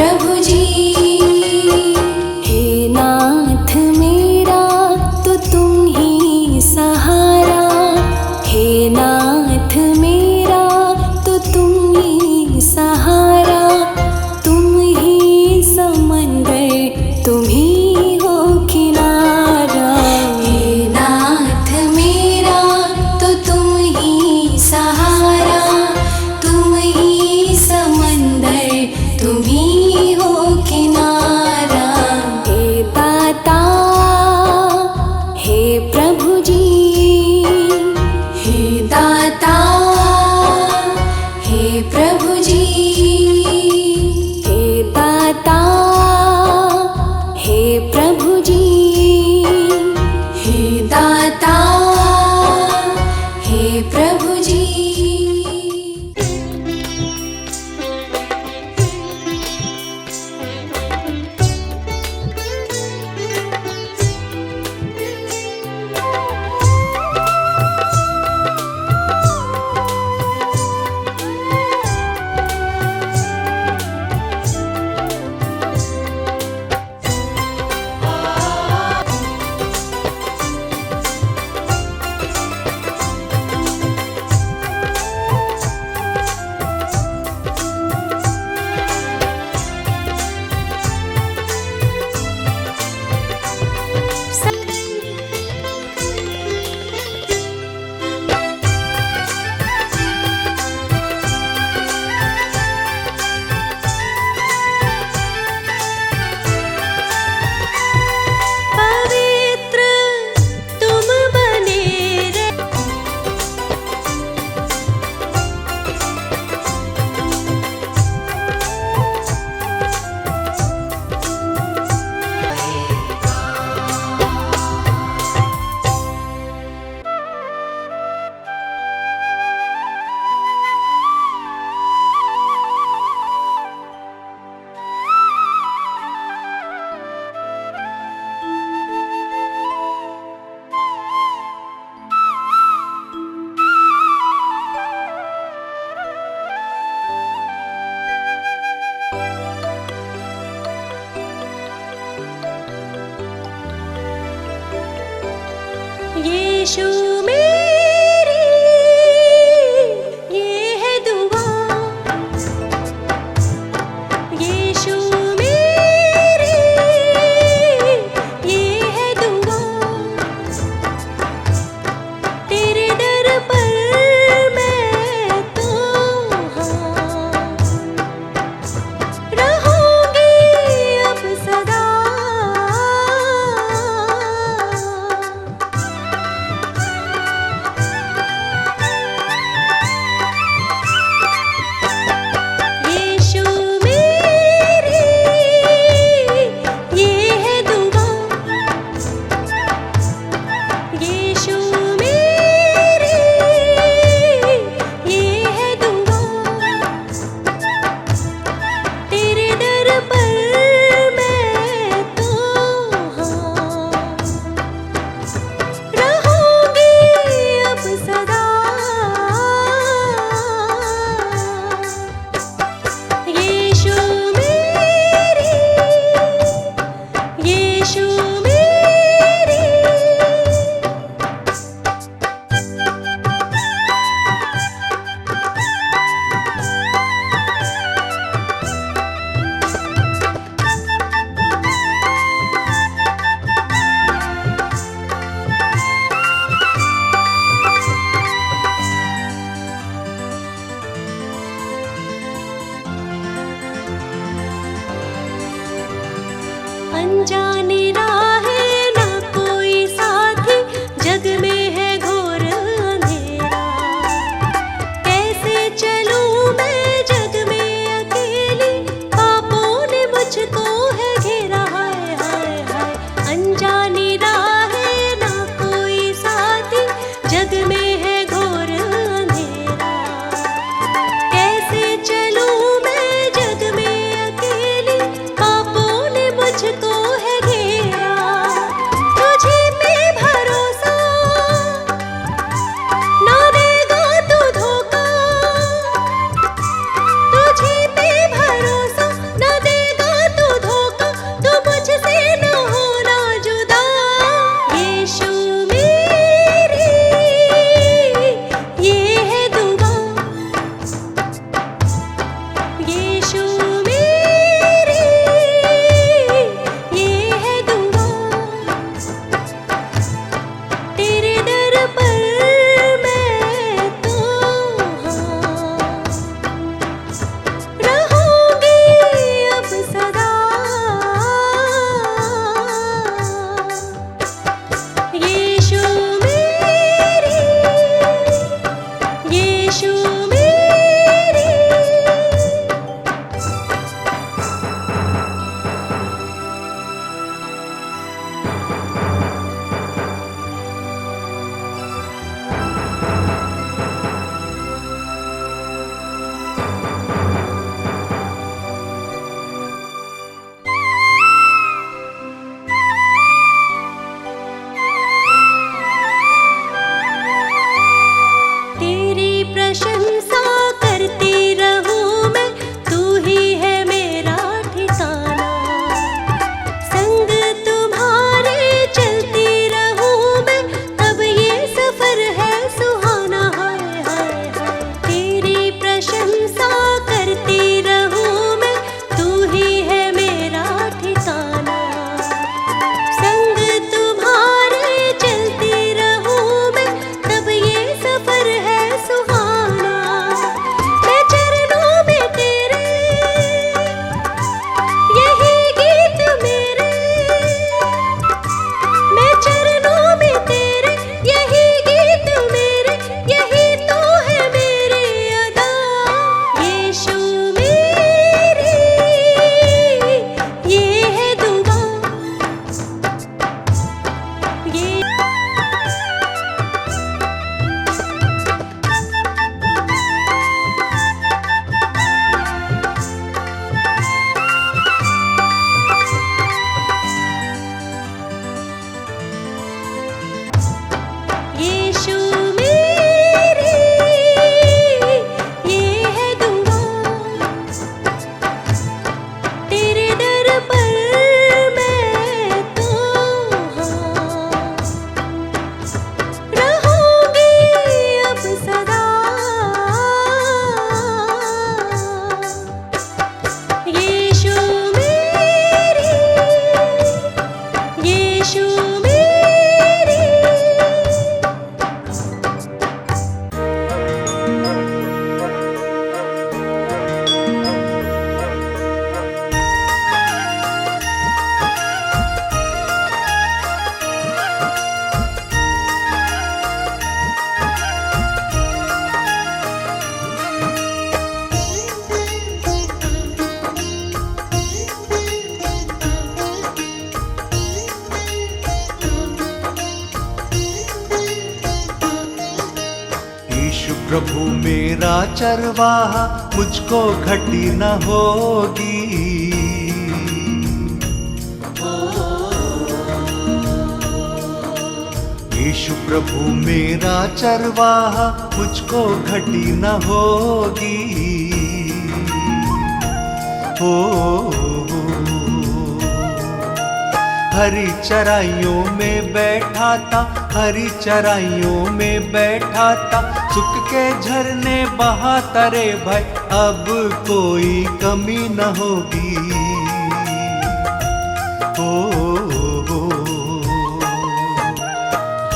प्रभु जी। हे नाथ मेरा तो तुम ही सहारा, हे नाथ मेरा तो तुम ही सहारा, तुम ही समंदर तुम ही हो किनारा। हे नाथ मेरा तो तुम ही सहारा, तुम ही समंदर तुम ही हो किनारा। हे दाता हे प्रभु जी, हे दाता हे प्रभु जी, हे दाता हे प्रभु जी, हे दाता हे प्रभु जी। पवित्र तुम बने रहे, यीशु मेरी ये है दुआ, यीशु मेरी ये है दुआ, तेरे दर पर मैं तो हाँ रहूंगी अब सदा। यीशु मेरी ये है दुआ, यीशु मेरी ये है दुआ, तेरे दर पर मैं तो हाँ रहूंगी अब सदा। यीशु मेरी, यीशु मेरी। अनजानी राहें ना कोई साथी, जग में है घोर अंधेरा, कैसे चलूं मैं जग में अकेली, पापों ने मुझको है घेरा। हाय हाय हाय, अनजानी राहें ना कोई साथी, जग में है घोर अंधेरा, कैसे चलूं मैं जग में अकेली, पापों ने मुझको है घेरा। प्रभु मेरा चरवाहा, मुझको घटी न होगी। यीशु प्रभु मेरा चरवाहा, मुझको घटी न होगी। हो हरी चराइयों में बैठा था, हरी चराइयों में बैठा था, सुख के झरने बहाता रे भाई, अब कोई कमी न होगी।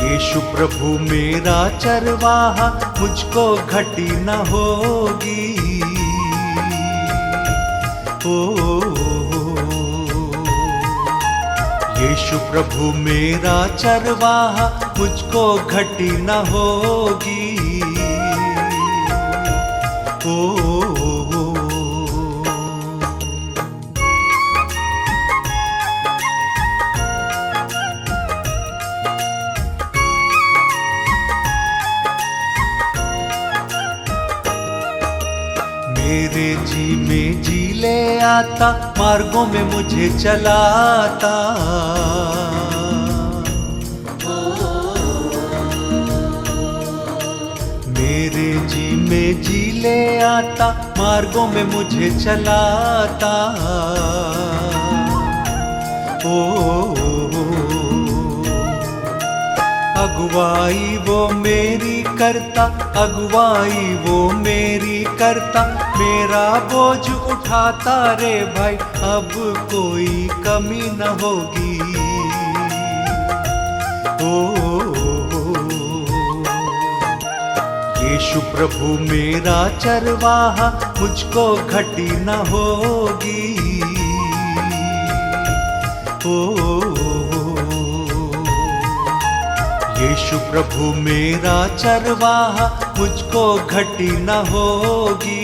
यीशु प्रभु मेरा चरवाहा, मुझको घटी न होगी। यीशु प्रभु मेरा चरवाहा, मुझको घटी न होगी। मेरे जी में जी ले आता, मार्गों में मुझे चलाता। मेरे जी में जी ले आता, मार्गों में मुझे चलाता। अगुवाई वो मेरी करता, अगुवाई वो मेरी करता, मेरा बोझ उठाता रे भाई, अब कोई कमी न होगी। यीशु प्रभु मेरा चरवाहा, मुझको घटी न होगी। यीशु प्रभु मेरा चरवाहा, मुझको घटी न होगी।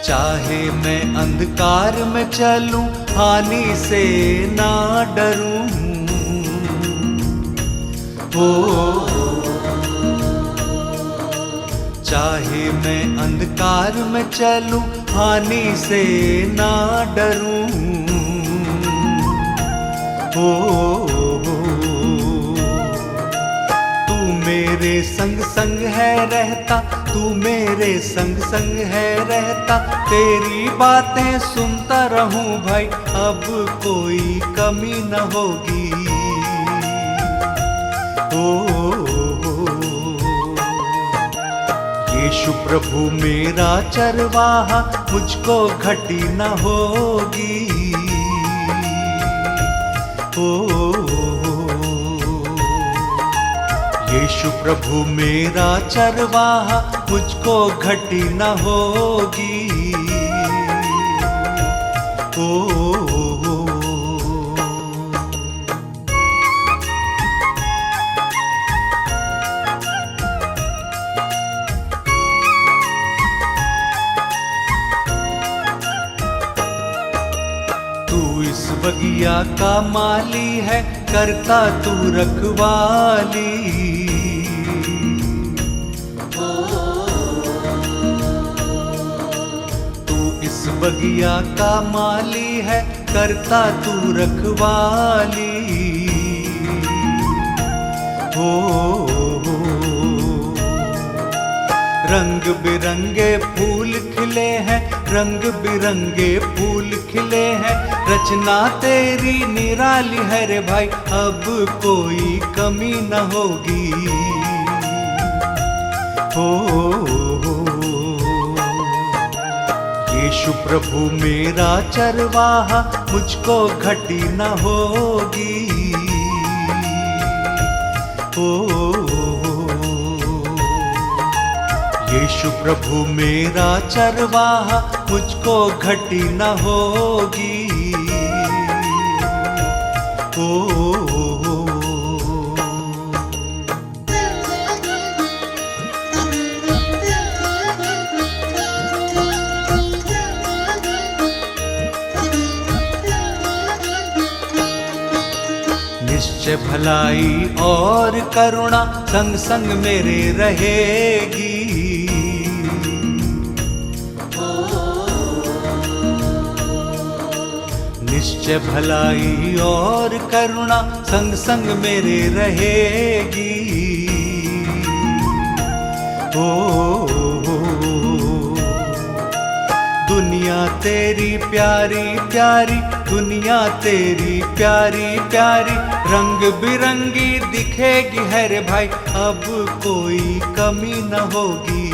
चाहे मैं अंधकार में चलूं, हानि से ना डरूं। चाहे मैं अंधकार में चलूं, हानि से ना डरूं। तू मेरे संग संग है रहता, तू मेरे संग संग है रहता, तेरी बातें सुनता रहूं भाई, अब कोई कमी न होगी। यीशु प्रभु मेरा चरवाहा, मुझको घटी न होगी। यीशु प्रभु मेरा चरवाहा, मुझको घटी न होगी। इस बगिया का माली है, करता तू रखवाली। तू इस बगिया का माली है, करता तू रखवाली। रंग बिरंगे फूल खिले हैं, रंग बिरंगे फूल खिले हैं, रचना तेरी निराली है रे भाई, अब कोई कमी न होगी। यीशु प्रभु मेरा चरवाहा, मुझको घटी न होगी। यीशु प्रभु मेरा चरवाहा, मुझको घटी न होगी। निश्चय भलाई और करुणा संग संग मेरे रहेगी। निश्चय भलाई और करुणा संग संग मेरे रहेगी। दुनिया तेरी प्यारी प्यारी, दुनिया तेरी प्यारी प्यारी, रंग बिरंगी दिखेगी है रे भाई, अब कोई कमी न होगी।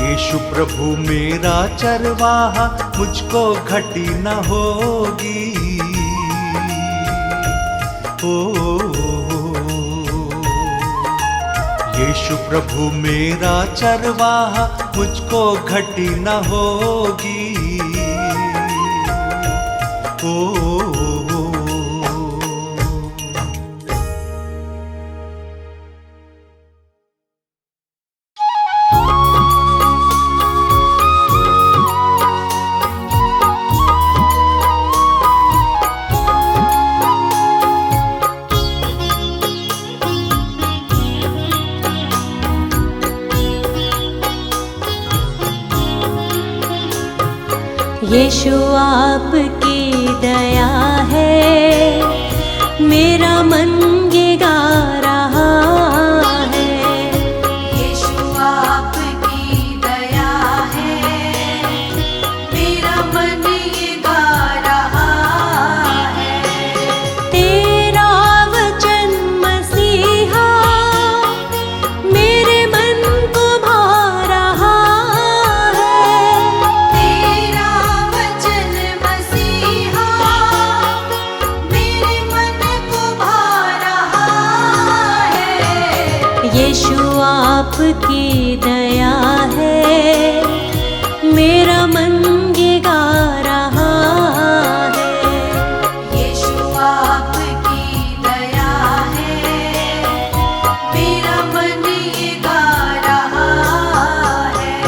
यीशु प्रभु मेरा चरवाहा, मुझको घटी न होगी। यीशु प्रभु मेरा चरवाहा, मुझको घटी न होगी। यीशु आपकी दया है, मेरा मन ये गा रहा है। यीशु आपकी दया है, मेरा मन ये गा रहा है। तेरा वचन मसीहा मेरे मन को भा रहा है। तेरा वचन मसीहा मेरे मन को भा रहा है। यीशु आपकी दया है, मेरा मन ये गा रहा है। यीशु आपकी दया है, मेरा मन ये गा रहा है।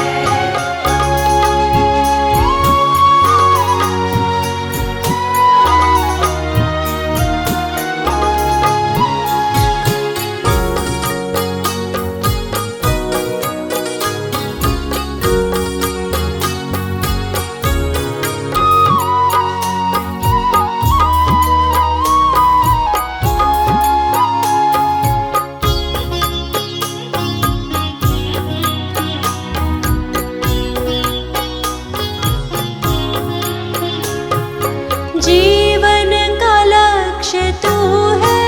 जीवन का लक्ष्य तू है,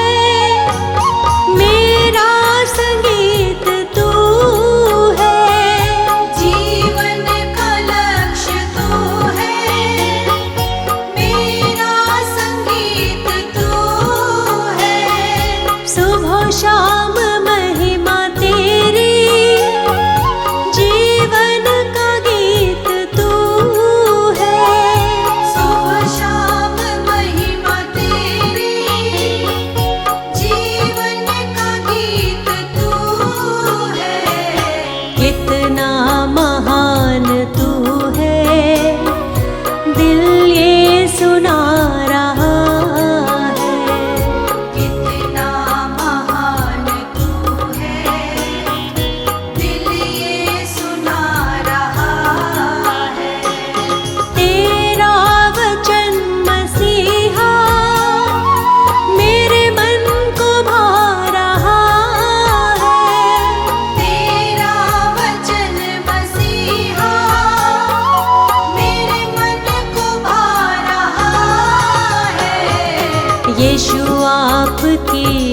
मेरा संगीत तू है। जीवन का लक्ष्य तू है, मेरा संगीत तू है। सुबह शाम महिमा तेरी, जीवन का गीत तू है। सुबह शाम महिमा तेरी, जीवन का गीत तू है। कितना महान तू है, दिल ये सुना रहा है। कितना महान तू है, दिल ये सुना रहा है। तेरा वचन मसीहा मेरे मन को भा रहा है। तेरा वचन मसीहा मेरे मन को भा रहा है। यीशु आपकी